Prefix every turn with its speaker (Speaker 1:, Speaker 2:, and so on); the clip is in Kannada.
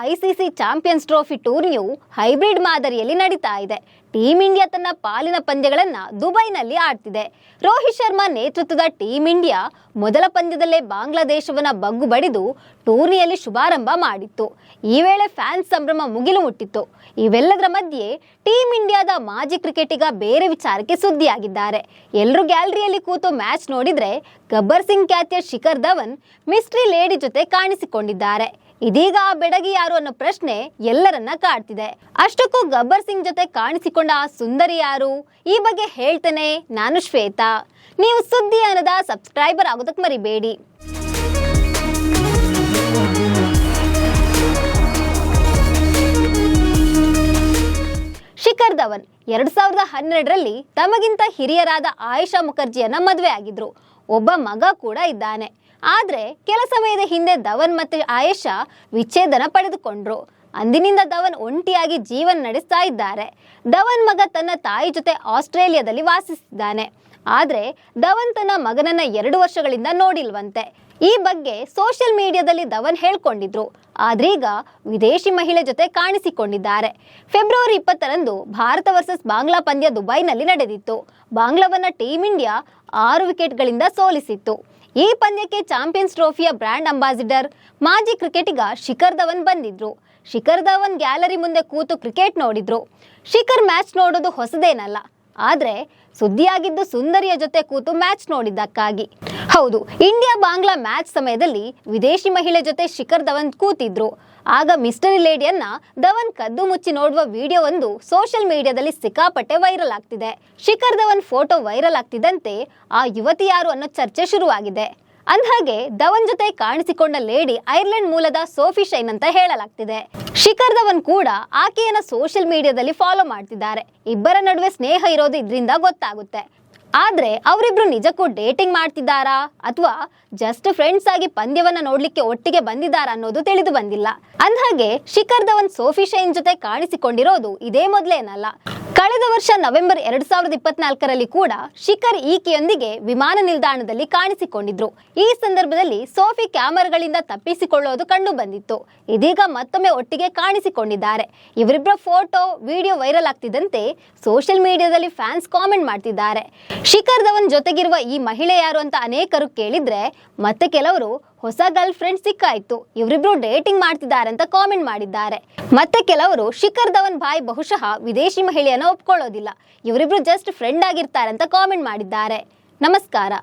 Speaker 1: ಐಸಿಸಿ ಚಾಂಪಿಯನ್ಸ್ ಟ್ರೋಫಿ ಟೂರ್ನಿಯು ಹೈಬ್ರಿಡ್ ಮಾದರಿಯಲ್ಲಿ ನಡೀತಾ ಇದೆ. ಟೀಂ ಇಂಡಿಯಾ ತನ್ನ ಪಾಲಿನ ಪಂದ್ಯಗಳನ್ನು ದುಬೈನಲ್ಲಿ ಆಡ್ತಿದೆ. ರೋಹಿತ್ ಶರ್ಮಾ ನೇತೃತ್ವದ ಟೀಂ ಇಂಡಿಯಾ ಮೊದಲ ಪಂದ್ಯದಲ್ಲೇ ಬಾಂಗ್ಲಾದೇಶವನ್ನ ಬಗ್ಗು ಬಡಿದು ಟೂರ್ನಿಯಲ್ಲಿ ಶುಭಾರಂಭ ಮಾಡಿತ್ತು. ಈ ವೇಳೆ ಫ್ಯಾನ್ಸ್ ಸಂಭ್ರಮ ಮುಗಿಲು ಮುಟ್ಟಿತ್ತು. ಇವೆಲ್ಲದರ ಮಧ್ಯೆ ಟೀಂ ಇಂಡಿಯಾದ ಮಾಜಿ ಕ್ರಿಕೆಟಿಗ ಬೇರೆ ವಿಚಾರಕ್ಕೆ ಸುದ್ದಿಯಾಗಿದ್ದಾರೆ. ಎಲ್ಲರೂ ಗ್ಯಾಲರಿಯಲ್ಲಿ ಕೂತು ಮ್ಯಾಚ್ ನೋಡಿದ್ರೆ ಗಬ್ಬರ್ ಸಿಂಗ್ ಖ್ಯಾತಿಯ ಶಿಖರ್ ಧವನ್ ಮಿಸ್ಟ್ರಿ ಲೇಡಿ ಜೊತೆ ಕಾಣಿಸಿಕೊಂಡಿದ್ದಾರೆ. ಇದೀಗ ಆ ಬೆಡಗಿ ಯಾರು ಅನ್ನೋ ಪ್ರಶ್ನೆ ಎಲ್ಲರನ್ನ ಕಾಡ್ತಿದೆ. ಅಷ್ಟಕ್ಕೂ ಗಬ್ಬರ್ ಸಿಂಗ್ ಜೊತೆ ಕಾಣಿಸಿಕೊಂಡ ಆ ಸುಂದರಿ ಯಾರು? ಈ ಬಗ್ಗೆ ಹೇಳ್ತೇನೆ. ನಾನು ಶ್ವೇತಾ. ನೀವು ಸುದ್ದಿ ಅನ್ನದ ಸಬ್ಸ್ಕ್ರೈಬರ್ ಆಗೋದಕ್ಕೆ ಮರಿಬೇಡಿ. ಶಿಖರ್ ಧವನ್ 2012ರಲ್ಲಿ ತಮಗಿಂತ ಹಿರಿಯರಾದ ಆಯಿಷಾ ಮುಖರ್ಜಿಯನ್ನ ಮದುವೆ ಆಗಿದ್ರು. ಒಬ್ಬ ಮಗ ಕೂಡ ಇದ್ದಾನೆ. ಆದ್ರೆ ಕೆಲ ಸಮಯದ ಹಿಂದೆ ಧವನ್ ಮತ್ತೆ ಆಯಿಷಾ ವಿಚ್ಛೇದನ ಪಡೆದುಕೊಂಡ್ರು. ಅಂದಿನಿಂದ ಧವನ್ ಒಂಟಿಯಾಗಿ ಜೀವನ ನಡೆಸ್ತಾ ಇದ್ದಾರೆ. ಧವನ್ ಮಗ ತನ್ನ ತಾಯಿ ಜೊತೆ ಆಸ್ಟ್ರೇಲಿಯಾದಲ್ಲಿ ವಾಸಿಸಿದ್ದಾನೆ. ಆದ್ರೆ ಧವನ್ ತನ್ನ ಮಗನನ್ನ 2 ವರ್ಷಗಳಿಂದ ನೋಡಿಲ್ವಂತೆ. ಈ ಬಗ್ಗೆ ಸೋಷಿಯಲ್ ಮೀಡಿಯಾದಲ್ಲಿ ಧವನ್ ಹೇಳ್ಕೊಂಡಿದ್ರು. ಆದ್ರೀಗ ವಿದೇಶಿ ಮಹಿಳೆ ಜೊತೆ ಕಾಣಿಸಿಕೊಂಡಿದ್ದಾರೆ. ಫೆಬ್ರವರಿ 20ರಂದು ಭಾರತ ವರ್ಸಸ್ ಬಾಂಗ್ಲಾ ಪಂದ್ಯ ದುಬೈನಲ್ಲಿ ನಡೆದಿತ್ತು. ಬಾಂಗ್ಲಾವನ್ನ ಟೀಂ ಇಂಡಿಯಾ 6 ವಿಕೆಟ್ಗಳಿಂದ ಸೋಲಿಸಿತ್ತು. ಈ ಪಂದ್ಯಕ್ಕೆ ಚಾಂಪಿಯನ್ಸ್ ಟ್ರೋಫಿಯ ಬ್ರ್ಯಾಂಡ್ ಅಂಬಾಸಿಡರ್ ಮಾಜಿ ಕ್ರಿಕೆಟಿಗ ಶಿಖರ್ ಧವನ್ ಬಂದಿದ್ರು. ಶಿಖರ್ ಧವನ್ ಗ್ಯಾಲರಿ ಮುಂದೆ ಕೂತು ಕ್ರಿಕೆಟ್ ನೋಡಿದ್ರು. ಶಿಖರ್ ಮ್ಯಾಚ್ ನೋಡೋದು ಹೊಸದೇನಲ್ಲ. ಆದ್ರೆ ಸುದ್ದಿಯಾಗಿದ್ದು ಸುಂದರಿಯ ಜೊತೆ ಕೂತು ಮ್ಯಾಚ್ ನೋಡಿದ್ದಕ್ಕಾಗಿ. ಹೌದು, ಇಂಡಿಯಾ ಬಾಂಗ್ಲಾ ಮ್ಯಾಚ್ ಸಮಯದಲ್ಲಿ ವಿದೇಶಿ ಮಹಿಳೆ ಜೊತೆ ಶಿಖರ್ ಧವನ್ ಕೂತಿದ್ರು. ಆಗ ಮಿಸ್ಟರಿ ಲೇಡಿಯನ್ನ ಧವನ್ ಕದ್ದು ಮುಚ್ಚಿ ನೋಡುವ ವಿಡಿಯೋ ಒಂದು ಸೋಷಿಯಲ್ ಮೀಡಿಯಾದಲ್ಲಿ ಸಿಕ್ಕಾಪಟ್ಟೆ ವೈರಲ್ ಆಗ್ತಿದೆ. ಶಿಖರ್ ಧವನ್ ಫೋಟೋ ವೈರಲ್ ಆಗ್ತಿದ್ದಂತೆ ಆ ಯುವತಿ ಯಾರು ಅನ್ನೋ ಚರ್ಚೆ ಶುರುವಾಗಿದೆ. ಅಂದ್ಹಾಗೆ ಧವನ್ ಜೊತೆ ಕಾಣಿಸಿಕೊಂಡ ಲೇಡಿ ಐರ್ಲೆಂಡ್ ಮೂಲದ ಸೋಫಿ ಶೈನ್ ಅಂತ ಹೇಳಲಾಗ್ತಿದೆ. ಶಿಖರ್ ಧವನ್ ಕೂಡ ಆಕೆಯನ್ನ ಸೋಷಿಯಲ್ ಮೀಡಿಯಾದಲ್ಲಿ ಫಾಲೋ ಮಾಡ್ತಿದ್ದಾರೆ. ಇಬ್ಬರ ನಡುವೆ ಸ್ನೇಹ ಇರೋದು ಇದರಿಂದ ಗೊತ್ತಾಗುತ್ತೆ. ಆದ್ರೆ ಅವರಿಬ್ರು ನಿಜಕ್ಕೂ ಡೇಟಿಂಗ್ ಮಾಡ್ತಿದ್ದಾರಾ ಅಥವಾ ಜಸ್ಟ್ ಫ್ರೆಂಡ್ಸ್ ಆಗಿ ಪಂದ್ಯವನ್ನ ನೋಡ್ಲಿಕ್ಕೆ ಒಟ್ಟಿಗೆ ಬಂದಿದ್ದಾರಾ ಅನ್ನೋದು ತಿಳಿದು ಬಂದಿಲ್ಲ. ಅಂದ್ಹಾಗೆ ಶಿಖರ್ ಧವನ್ ಸೋಫಿ ಶೈನ್ ಜೊತೆ ಕಾಣಿಸಿಕೊಂಡಿರೋದು ಇದೇ ಮೊದಲೇನಲ್ಲ. ಕಳೆದ ವರ್ಷ ನವೆಂಬರ್ 2024ರಲ್ಲಿ ಕೂಡ ಶಿಖರ್ ಈಕೆಯೊಂದಿಗೆ ವಿಮಾನ ನಿಲ್ದಾಣದಲ್ಲಿ ಕಾಣಿಸಿಕೊಂಡಿದ್ರು. ಈ ಸಂದರ್ಭದಲ್ಲಿ ಸೋಫಿ ಕ್ಯಾಮರಾಗಳಿಂದ ತಪ್ಪಿಸಿಕೊಳ್ಳೋದು ಕಂಡು ಬಂದಿತ್ತು. ಇದೀಗ ಮತ್ತೊಮ್ಮೆ ಒಟ್ಟಿಗೆ ಕಾಣಿಸಿಕೊಂಡಿದ್ದಾರೆ. ಇವರಿಬ್ಬರ ಫೋಟೋ ವಿಡಿಯೋ ವೈರಲ್ ಆಗ್ತಿದ್ದಂತೆ ಸೋಷಿಯಲ್ ಮೀಡಿಯಾದಲ್ಲಿ ಫ್ಯಾನ್ಸ್ ಕಾಮೆಂಟ್ ಮಾಡ್ತಿದ್ದಾರೆ. ಶಿಖರ್ ಧವನ್ ಜೊತೆಗಿರುವ ಈ ಮಹಿಳೆ ಯಾರು ಅಂತ ಅನೇಕರು ಕೇಳಿದ್ರೆ ಮತ್ತೆ ಕೆಲವರು ಹೊಸ ಗರ್ಲ್ ಫ್ರೆಂಡ್ ಸಿಕ್ಕಾಯ್ತು, ಇವರಿಬ್ರು ಡೇಟಿಂಗ್ ಮಾಡ್ತಿದ್ದಾರೆ ಅಂತ ಕಾಮೆಂಟ್ ಮಾಡಿದ್ದಾರೆ. ಮತ್ತೆ ಕೆಲವರು ಶಿಖರ್ ಧವನ್ ಭಾಯ್ ಬಹುಶಃ ವಿದೇಶಿ ಮಹಿಳೆಯನ್ನ ಒಪ್ಕೊಳ್ಳೋದಿಲ್ಲ, ಇವರಿಬ್ರು ಜಸ್ಟ್ ಫ್ರೆಂಡ್ ಆಗಿರ್ತಾರೆ ಅಂತ ಕಾಮೆಂಟ್ ಮಾಡಿದ್ದಾರೆ. ನಮಸ್ಕಾರ.